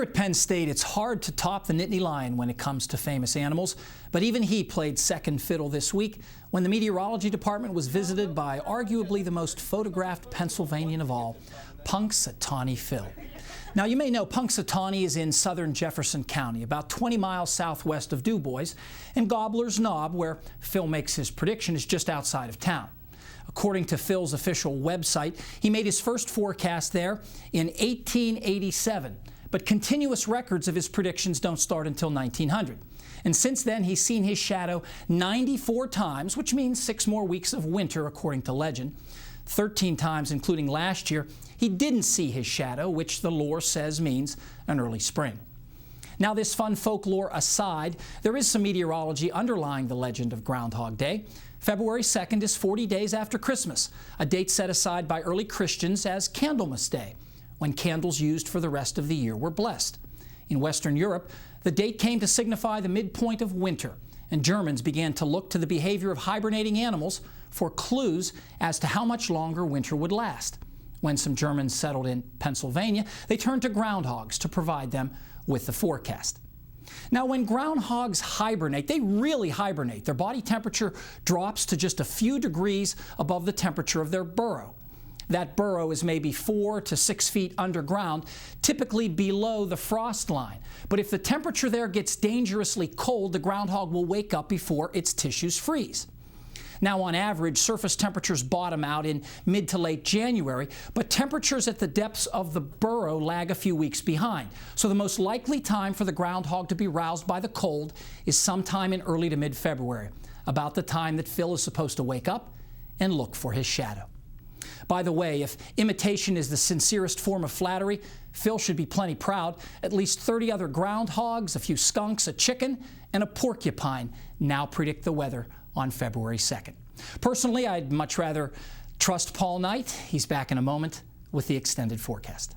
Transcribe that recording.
Here at Penn State, it's hard to top the Nittany Lion when it comes to famous animals, but even he played second fiddle this week when the meteorology department was visited by arguably the most photographed Pennsylvanian of all, Punxsutawney Phil. Now, you may know Punxsutawney is in southern Jefferson County, about 20 miles southwest of Du Bois, and Gobbler's Knob, where Phil makes his prediction, is just outside of town. According to Phil's official website, he made his first forecast there in 1887, but continuous records of his predictions don't start until 1900. And since then, he's seen his shadow 94 times, which means 6 more weeks of winter, according to legend. 13 times, including last year, he didn't see his shadow, which the lore says means an early spring. Now, this fun folklore aside, there is some meteorology underlying the legend of Groundhog Day. February 2nd is 40 days after Christmas, a date set aside by early Christians as Candlemas Day, when candles used for the rest of the year were blessed. In Western Europe, the date came to signify the midpoint of winter, and Germans began to look to the behavior of hibernating animals for clues as to how much longer winter would last. When some Germans settled in Pennsylvania, they turned to groundhogs to provide them with the forecast. Now, when groundhogs hibernate, they really hibernate. Their body temperature drops to just a few degrees above the temperature of their burrow. That burrow is maybe 4 to 6 feet underground, typically below the frost line. But if the temperature there gets dangerously cold, the groundhog will wake up before its tissues freeze. Now, on average, surface temperatures bottom out in mid to late January, but temperatures at the depths of the burrow lag a few weeks behind. So the most likely time for the groundhog to be roused by the cold is sometime in early to mid-February, about the time that Phil is supposed to wake up and look for his shadow. By the way, if imitation is the sincerest form of flattery, Phil should be plenty proud. At least 30 other groundhogs, a few skunks, a chicken, and a porcupine now predict the weather on February 2nd. Personally, I'd much rather trust Paul Knight. He's back in a moment with the extended forecast.